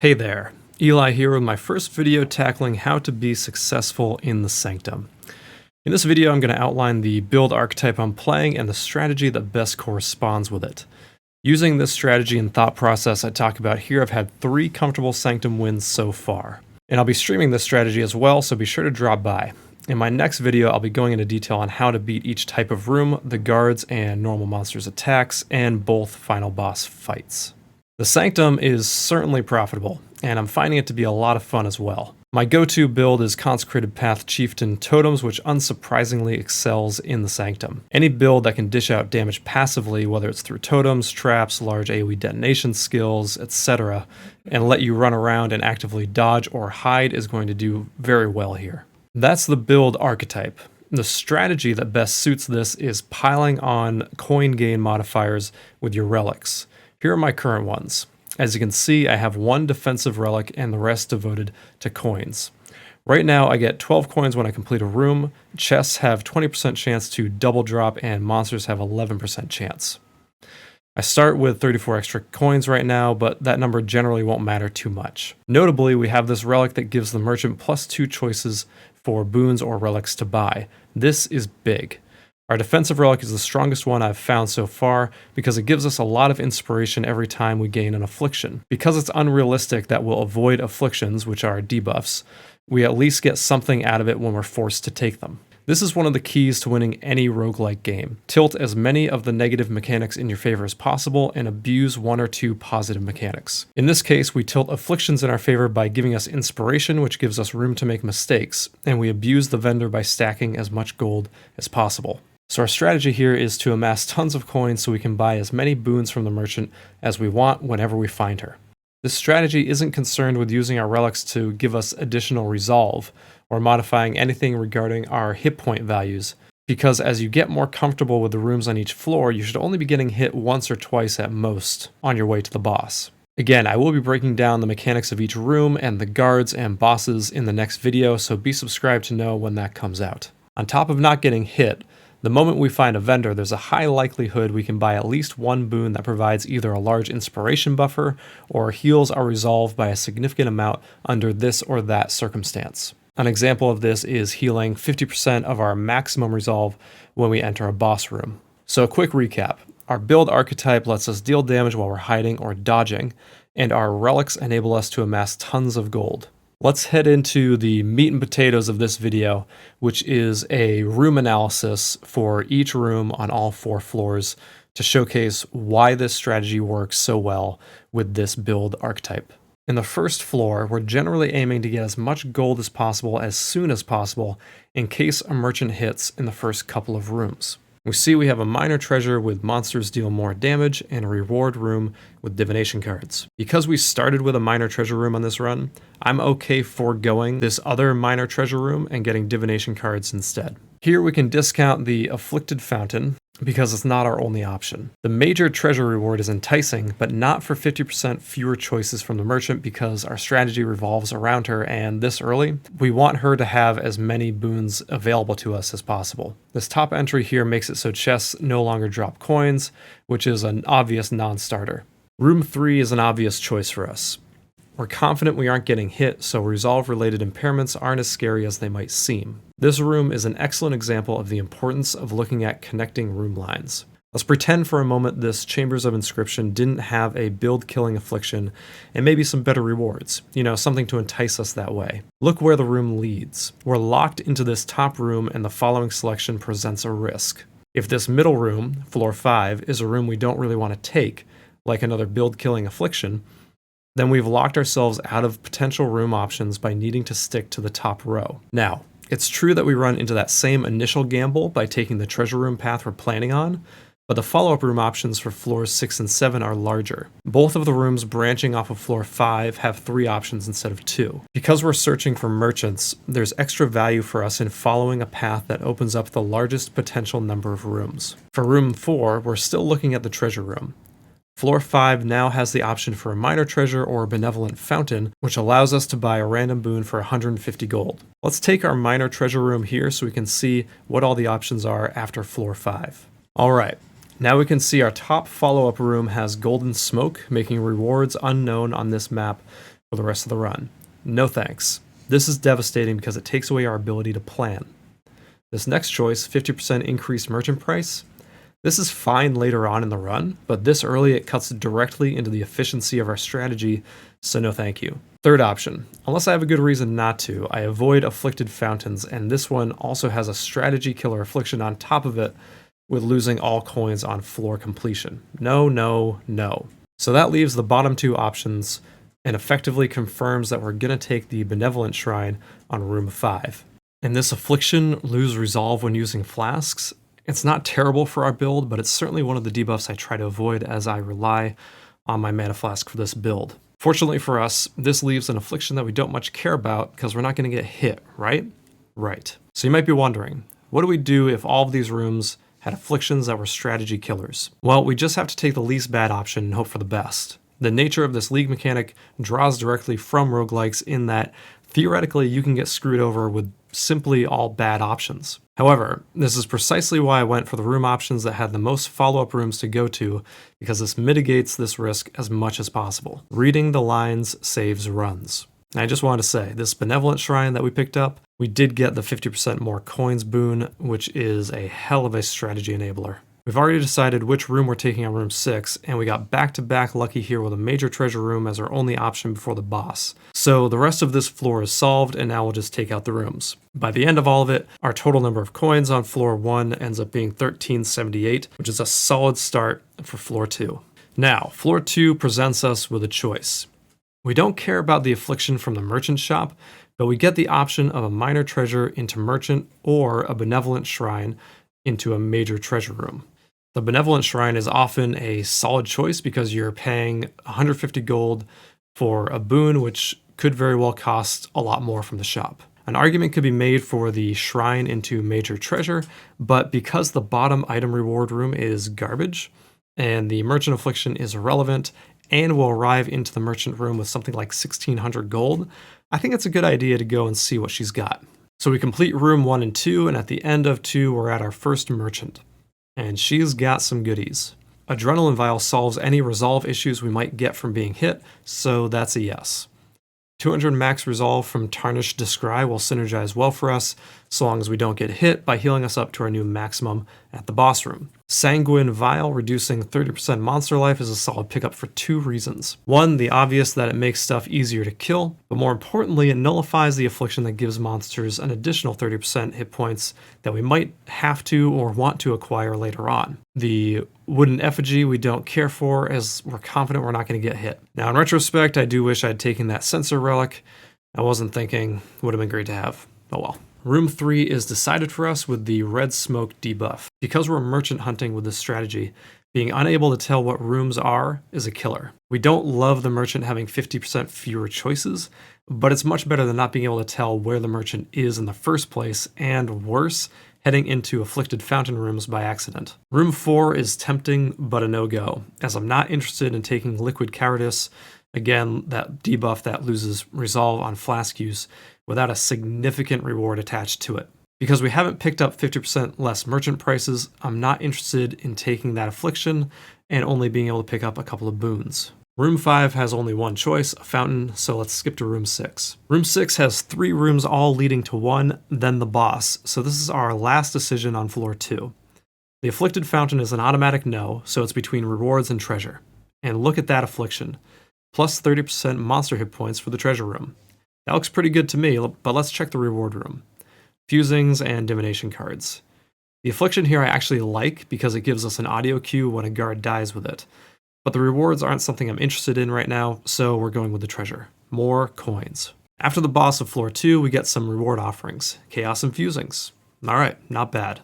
Hey there, Eli here with my first video tackling how to be successful in the Sanctum. In this video, I'm going to outline the build archetype I'm playing and the strategy that best corresponds with it. Using this strategy and thought process I talk about here, I've had 3 comfortable Sanctum wins so far. And I'll be streaming this strategy as well, so be sure to drop by. In my next video, I'll be going into detail on how to beat each type of room, the guards and normal monsters attacks, and both final boss fights. The Sanctum is certainly profitable, and I'm finding it to be a lot of fun as well. My go-to build is Consecrated Path Chieftain Totems, which unsurprisingly excels in the Sanctum. Any build that can dish out damage passively, whether it's through totems, traps, large AoE detonation skills, etc., and let you run around and actively dodge or hide is going to do very well here. That's the build archetype. The strategy that best suits this is piling on coin gain modifiers with your relics. Here are my current ones. As you can see, I have 1 defensive relic and the rest devoted to coins. Right now, I get 12 coins when I complete a room, chests have 20% chance to double drop, and monsters have 11% chance. I start with 34 extra coins right now, but that number generally won't matter too much. Notably, we have this relic that gives the merchant +2 choices for boons or relics to buy. This is big. Our defensive relic is the strongest one I've found so far because it gives us a lot of inspiration every time we gain an affliction. Because it's unrealistic that we'll avoid afflictions, which are debuffs, we at least get something out of it when we're forced to take them. This is one of the keys to winning any roguelike game. Tilt as many of the negative mechanics in your favor as possible and abuse 1 or 2 positive mechanics. In this case, we tilt afflictions in our favor by giving us inspiration, which gives us room to make mistakes, and we abuse the vendor by stacking as much gold as possible. So our strategy here is to amass tons of coins so we can buy as many boons from the merchant as we want whenever we find her. This strategy isn't concerned with using our relics to give us additional resolve or modifying anything regarding our hit point values, because as you get more comfortable with the rooms on each floor, you should only be getting hit once or twice at most on your way to the boss. Again, I will be breaking down the mechanics of each room and the guards and bosses in the next video, so be subscribed to know when that comes out. On top of not getting hit, the moment we find a vendor, there's a high likelihood we can buy at least 1 boon that provides either a large inspiration buffer or heals our resolve by a significant amount under this or that circumstance. An example of this is healing 50% of our maximum resolve when we enter a boss room. So a quick recap. Our build archetype lets us deal damage while we're hiding or dodging, and our relics enable us to amass tons of gold. Let's head into the meat and potatoes of this video, which is a room analysis for each room on all 4 floors to showcase why this strategy works so well with this build archetype. In the first floor, we're generally aiming to get as much gold as possible as soon as possible in case a merchant hits in the first couple of rooms. We see we have a minor treasure with monsters deal more damage and a reward room with divination cards. Because we started with a minor treasure room on this run, I'm okay foregoing this other minor treasure room and getting divination cards instead. Here we can discount the afflicted fountain because it's not our only option. The major treasure reward is enticing, but not for 50% fewer choices from the merchant because our strategy revolves around her, and this early, we want her to have as many boons available to us as possible. This top entry here makes it so chests no longer drop coins, which is an obvious non-starter. Room 3 is an obvious choice for us. We're confident we aren't getting hit, so resolve-related impairments aren't as scary as they might seem. This room is an excellent example of the importance of looking at connecting room lines. Let's pretend for a moment this Chambers of Inscription didn't have a build-killing affliction and maybe some better rewards. Something to entice us that way. Look where the room leads. We're locked into this top room and the following selection presents a risk. If this middle room, floor 5, is a room we don't really want to take, like another build-killing affliction, then we've locked ourselves out of potential room options by needing to stick to the top row. Now, it's true that we run into that same initial gamble by taking the treasure room path we're planning on, but the follow-up room options for floors 6 and 7 are larger. Both of the rooms branching off of floor 5 have 3 options instead of 2. Because we're searching for merchants, there's extra value for us in following a path that opens up the largest potential number of rooms. For room 4, we're still looking at the treasure room. Floor 5 now has the option for a minor treasure or a benevolent fountain, which allows us to buy a random boon for 150 gold. Let's take our minor treasure room here so we can see what all the options are after floor 5. Alright, now we can see our top follow-up room has golden smoke, making rewards unknown on this map for the rest of the run. No thanks. This is devastating because it takes away our ability to plan. This next choice, 50% increased merchant price, this is fine later on in the run, but this early it cuts directly into the efficiency of our strategy, so no thank you. Third option, unless I have a good reason not to, I avoid afflicted fountains, and this one also has a strategy killer affliction on top of it with losing all coins on floor completion. No, no, no. So that leaves the bottom two options and effectively confirms that we're going to take the Benevolent Shrine on room 5. And this affliction, lose resolve when using flasks, it's not terrible for our build, but it's certainly one of the debuffs I try to avoid as I rely on my mana flask for this build. Fortunately for us, this leaves an affliction that we don't much care about because we're not going to get hit, right? Right. So you might be wondering, what do we do if all of these rooms had afflictions that were strategy killers? Well, we just have to take the least bad option and hope for the best. The nature of this league mechanic draws directly from roguelikes in that theoretically you can get screwed over with simply all bad options. However, this is precisely why I went for the room options that had the most follow-up rooms to go to, because this mitigates this risk as much as possible. Reading the lines saves runs. And I just wanted to say, this Benevolent Shrine that we picked up, we did get the 50% more coins boon, which is a hell of a strategy enabler. We've already decided which room we're taking on room 6, and we got back-to-back lucky here with a major treasure room as our only option before the boss. So the rest of this floor is solved, and now we'll just take out the rooms. By the end of all of it, our total number of coins on floor 1 ends up being 1378, which is a solid start for floor 2. Now, floor 2 presents us with a choice. We don't care about the affliction from the merchant shop, but we get the option of a minor treasure into merchant or a benevolent shrine into a major treasure room. The Benevolent Shrine is often a solid choice because you're paying 150 gold for a boon, which could very well cost a lot more from the shop. An argument could be made for the shrine into major treasure, but because the bottom item reward room is garbage, and the merchant affliction is irrelevant, and will arrive into the merchant room with something like 1600 gold, I think it's a good idea to go and see what she's got. So we complete room 1 and 2, and at the end of 2, we're at our first merchant. And she's got some goodies. Adrenaline Vial solves any resolve issues we might get from being hit, so that's a yes. 200 max resolve from Tarnished Descry will synergize well for us, so long as we don't get hit by healing us up to our new maximum at the boss room. Sanguine Vial reducing 30% monster life is a solid pickup for 2 reasons. One, the obvious that it makes stuff easier to kill, but more importantly, it nullifies the affliction that gives monsters an additional 30% hit points that we might have to or want to acquire later on. The Wooden Effigy we don't care for, as we're confident we're not going to get hit. Now in retrospect, I do wish I'd taken that Sensor Relic. I wasn't thinking, would have been great to have. Oh well. Room 3 is decided for us with the Red Smoke debuff. Because we're merchant hunting with this strategy, being unable to tell what rooms are is a killer. We don't love the merchant having 50% fewer choices, but it's much better than not being able to tell where the merchant is in the first place, and worse, heading into afflicted fountain rooms by accident. Room 4 is tempting, but a no-go, as I'm not interested in taking Liquid Cowardice, again, that debuff that loses resolve on flask use, without a significant reward attached to it. Because we haven't picked up 50% less merchant prices, I'm not interested in taking that affliction and only being able to pick up a couple of boons. Room 5 has only one choice, a fountain, so let's skip to room 6. Room 6 has 3 rooms all leading to 1, then the boss, so this is our last decision on floor 2. The afflicted fountain is an automatic no, so it's between rewards and treasure. And look at that affliction, plus 30% monster hit points for the treasure room. That looks pretty good to me, but let's check the reward room. Fusings and divination cards. The affliction here I actually like because it gives us an audio cue when a guard dies with it. But the rewards aren't something I'm interested in right now, so we're going with the treasure. More coins. After the boss of floor 2, we get some reward offerings. Chaos and fusings. Alright, not bad.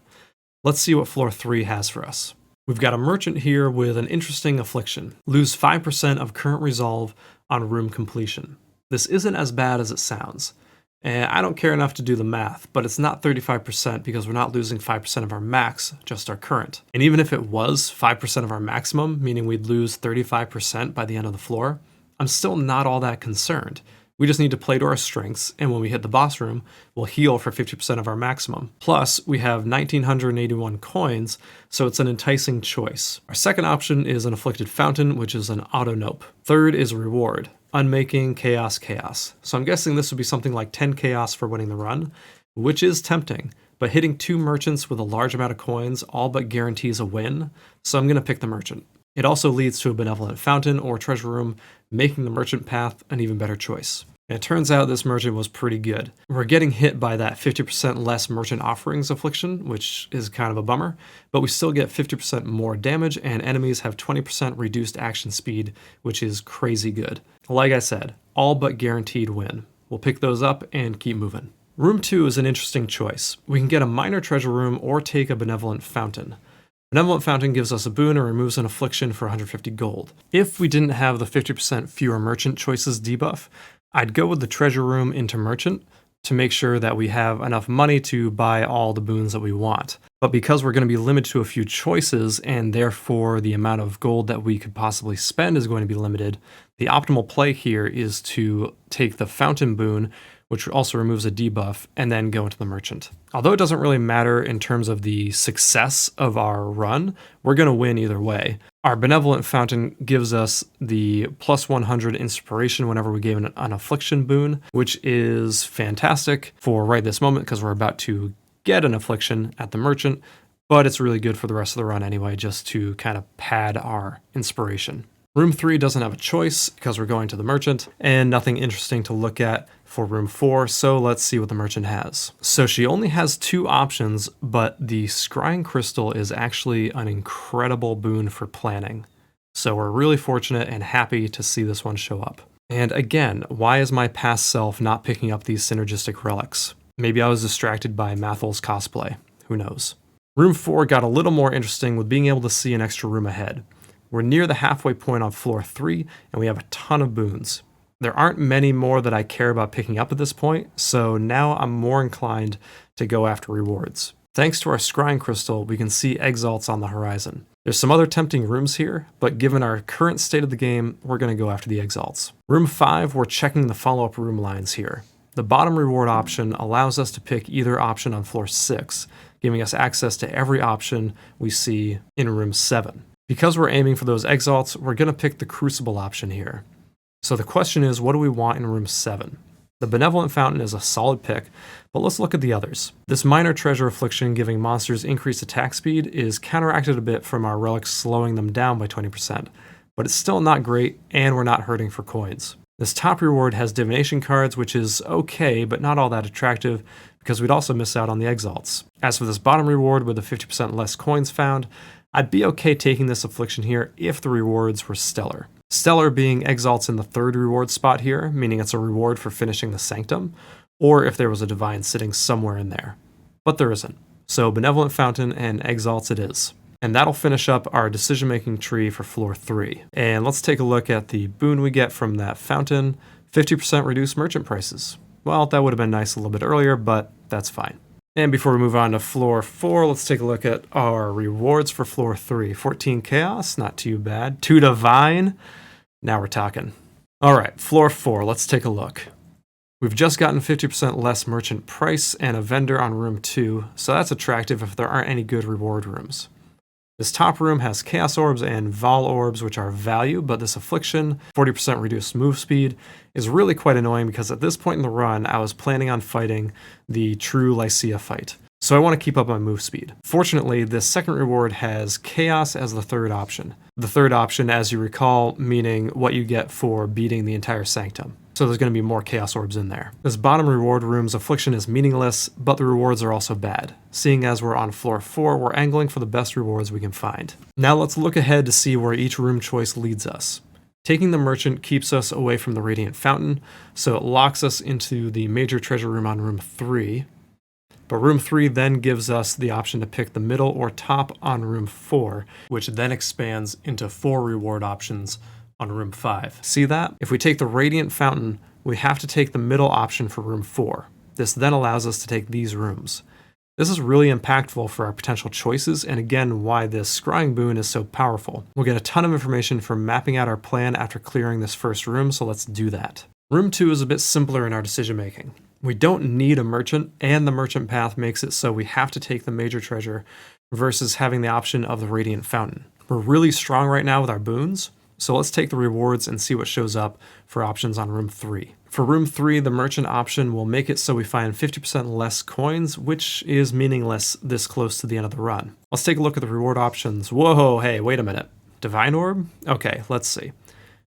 Let's see what floor 3 has for us. We've got a merchant here with an interesting affliction. Lose 5% of current resolve on room completion. This isn't as bad as it sounds. And I don't care enough to do the math, but it's not 35% because we're not losing 5% of our max, just our current. And even if it was 5% of our maximum, meaning we'd lose 35% by the end of the floor, I'm still not all that concerned. We just need to play to our strengths, and when we hit the boss room, we'll heal for 50% of our maximum. Plus, we have 1,981 coins, so it's an enticing choice. Our second option is an Afflicted Fountain, which is an auto-nope. Third is a reward. unmaking, chaos, chaos. So I'm guessing this would be something like 10 chaos for winning the run, which is tempting, but hitting 2 merchants with a large amount of coins all but guarantees a win, so I'm going to pick the merchant. It also leads to a benevolent fountain or treasure room, making the merchant path an even better choice. And it turns out this merchant was pretty good. We're getting hit by that 50% less merchant offerings affliction, which is kind of a bummer, but we still get 50% more damage, and enemies have 20% reduced action speed, which is crazy good. Like I said, all but guaranteed win. We'll pick those up and keep moving. Room 2 is an interesting choice. We can get a minor treasure room or take a benevolent fountain. Benevolent Fountain gives us a boon and removes an affliction for 150 gold. If we didn't have the 50% fewer merchant choices debuff, I'd go with the treasure room into merchant to make sure that we have enough money to buy all the boons that we want. But because we're going to be limited to a few choices, and therefore the amount of gold that we could possibly spend is going to be limited, the optimal play here is to take the fountain boon, which also removes a debuff, and then go into the merchant. Although it doesn't really matter in terms of the success of our run, we're going to win either way. Our benevolent fountain gives us the plus 100 inspiration whenever we gave an affliction boon, which is fantastic for right this moment because we're about to get an affliction at the merchant, but it's really good for the rest of the run anyway, just to kind of pad our inspiration. Room 3 doesn't have a choice because we're going to the merchant, and nothing interesting to look at for room 4, so let's see what the merchant has. So she only has 2 options, but the scrying crystal is actually an incredible boon for planning. So we're really fortunate and happy to see this one show up. And again, why is my past self not picking up these synergistic relics? Maybe I was distracted by Mathel's cosplay, who knows. Room 4 got a little more interesting with being able to see an extra room ahead. We're near the halfway point on floor 3, and we have a ton of boons. There aren't many more that I care about picking up at this point, so now I'm more inclined to go after rewards. Thanks to our scrying crystal, we can see exalts on the horizon. There's some other tempting rooms here, but given our current state of the game, we're going to go after the exalts. Room 5, we're checking the follow-up room lines here. The bottom reward option allows us to pick either option on floor 6, giving us access to every option we see in room 7. Because we're aiming for those exalts, we're going to pick the Crucible option here. So the question is, what do we want in room 7? The Benevolent Fountain is a solid pick, but let's look at the others. This minor treasure affliction giving monsters increased attack speed is counteracted a bit from our relics slowing them down by 20%, but it's still not great, and we're not hurting for coins. This top reward has divination cards, which is okay, but not all that attractive, because we'd also miss out on the exalts. As for this bottom reward with the 50% less coins found, I'd be okay taking this affliction here if the rewards were stellar. Stellar being exalts in the 3rd reward spot here, meaning it's a reward for finishing the Sanctum, or if there was a divine sitting somewhere in there. But there isn't. So Benevolent Fountain and exalts it is. And that'll finish up our decision-making tree for floor 3. And let's take a look at the boon we get from that fountain. 50% reduced merchant prices. Well, that would have been nice a little bit earlier, but that's fine. And before we move on to floor 4, let's take a look at our rewards for floor 3. 14 chaos, not too bad. 2 divine, now we're talking. All right, floor 4, let's take a look. We've just gotten 50% less merchant price and a vendor on room 2, so that's attractive if there aren't any good reward rooms. This top room has Chaos Orbs and Vol Orbs, which are value, but this affliction, 40% reduced move speed, is really quite annoying because at this point in the run, I was planning on fighting the true Lycia fight. So I want to keep up my move speed. Fortunately, this second reward has Chaos as the 3rd option. The 3rd option, as you recall, meaning what you get for beating the entire Sanctum. So there's going to be more Chaos Orbs in there. This bottom reward room's affliction is meaningless, but the rewards are also bad. Seeing as we're on floor 4, we're angling for the best rewards we can find. Now let's look ahead to see where each room choice leads us. Taking the merchant keeps us away from the Radiant Fountain, so it locks us into the major treasure room on room 3. But room 3 then gives us the option to pick the middle or top on room 4, which then expands into 4 reward options on room 5. See that? If we take the Radiant Fountain, we have to take the middle option for room 4. This then allows us to take these rooms. This is really impactful for our potential choices, and again, why this scrying boon is so powerful. We'll get a ton of information from mapping out our plan after clearing this first room, so let's do that. Room 2 is a bit simpler in our decision making. We don't need a merchant, and the merchant path makes it so we have to take the major treasure versus having the option of the Radiant Fountain. We're really strong right now with our boons, So let's take the rewards and see what shows up for options on room 3. For room 3, the merchant option will make it so we find 50% less coins, which is meaningless this close to the end of the run. Let's take a look at the reward options. Whoa, hey, wait a minute. Divine Orb? Okay, let's see.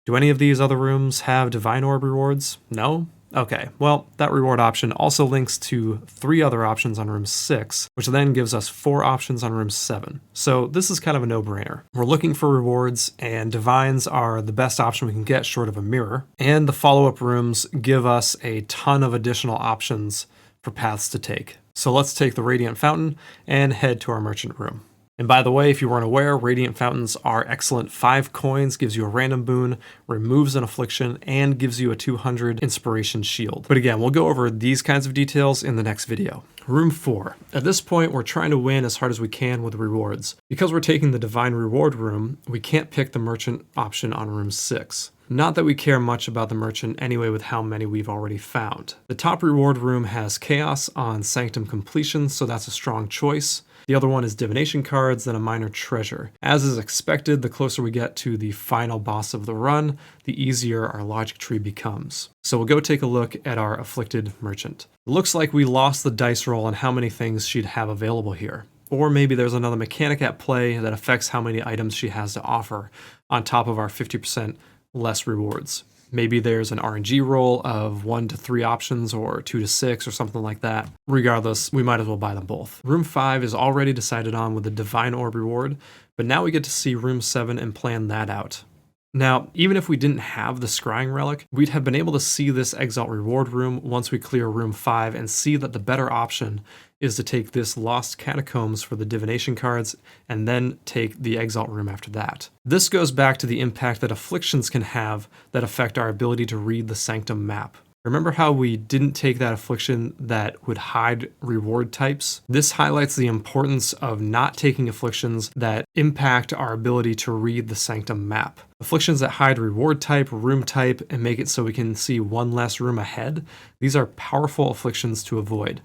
Do any of these other rooms have Divine Orb rewards? No? Okay, well, that reward option also links to 3 other options on room 6, which then gives us 4 options on room 7. So this is kind of a no-brainer. We're looking for rewards, and divines are the best option we can get short of a mirror. And the follow-up rooms give us a ton of additional options for paths to take. So let's take the Radiant Fountain and head to our merchant room. And by the way, if you weren't aware, Radiant Fountains are excellent. 5 coins, gives you a random boon, removes an affliction, and gives you a 200 inspiration shield. But again, we'll go over these kinds of details in the next video. Room 4. At this point, we're trying to win as hard as we can with rewards. Because we're taking the Divine Reward room, we can't pick the merchant option on room 6. Not that we care much about the merchant anyway with how many we've already found. The top reward room has Chaos on Sanctum completion, so that's a strong choice. The other one is divination cards, then a minor treasure. As is expected, the closer we get to the final boss of the run, the easier our logic tree becomes. So we'll go take a look at our afflicted merchant. It looks like we lost the dice roll on how many things she'd have available here. Or maybe there's another mechanic at play that affects how many items she has to offer, on top of our 50% less rewards. Maybe there's an RNG roll of 1 to 3 options or 2 to 6 or something like that. Regardless, we might as well buy them both. Room 5 is already decided on with the Divine Orb reward, but now we get to see room 7 and plan that out. Now, even if we didn't have the Scrying Relic, we'd have been able to see this Exalt reward room once we clear room 5 and see that the better option is to take this Lost Catacombs for the divination cards and then take the Exalt room after that. This goes back to the impact that afflictions can have that affect our ability to read the Sanctum map. Remember how we didn't take that affliction that would hide reward types? This highlights the importance of not taking afflictions that impact our ability to read the Sanctum map. Afflictions that hide reward type, room type, and make it so we can see one less room ahead, these are powerful afflictions to avoid.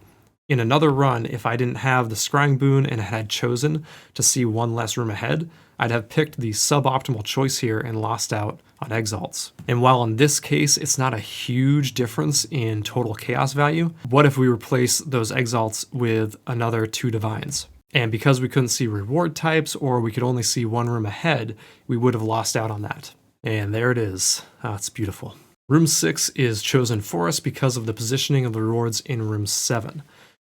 In another run, if I didn't have the Scrying boon and had chosen to see one less room ahead, I'd have picked the suboptimal choice here and lost out on Exalts. And while in this case, it's not a huge difference in total chaos value, what if we replace those Exalts with another 2 divines? And because we couldn't see reward types or we could only see one room ahead, we would have lost out on that. And there it is. It's beautiful. Room 6 is chosen for us because of the positioning of the rewards in room 7.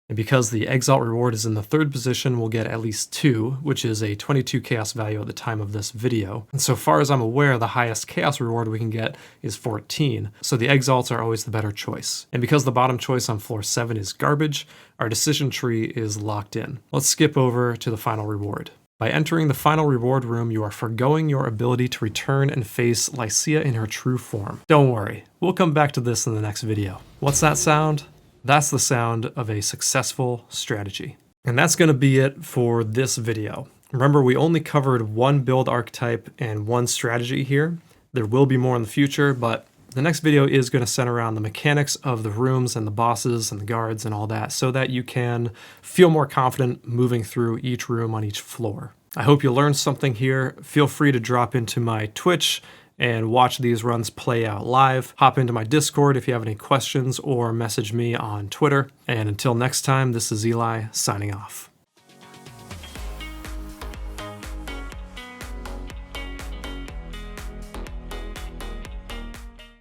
And because the Exalt reward is in the 3rd position, we'll get at least 2, which is a 22 chaos value at the time of this video. And so far as I'm aware, the highest chaos reward we can get is 14, so the Exalts are always the better choice. And because the bottom choice on floor 7 is garbage, our decision tree is locked in. Let's skip over to the final reward. By entering the final reward room, you are forgoing your ability to return and face Lycia in her true form. Don't worry, we'll come back to this in the next video. What's that sound? That's the sound of a successful strategy. And that's going to be it for this video. Remember, we only covered one build archetype and one strategy here. There will be more in the future, but the next video is going to center around the mechanics of the rooms and the bosses and the guards and all that so that you can feel more confident moving through each room on each floor. I hope you learned something here. Feel free to drop into my Twitch and watch these runs play out live. Hop into my Discord if you have any questions or message me on Twitter. And until next time, this is Eli signing off.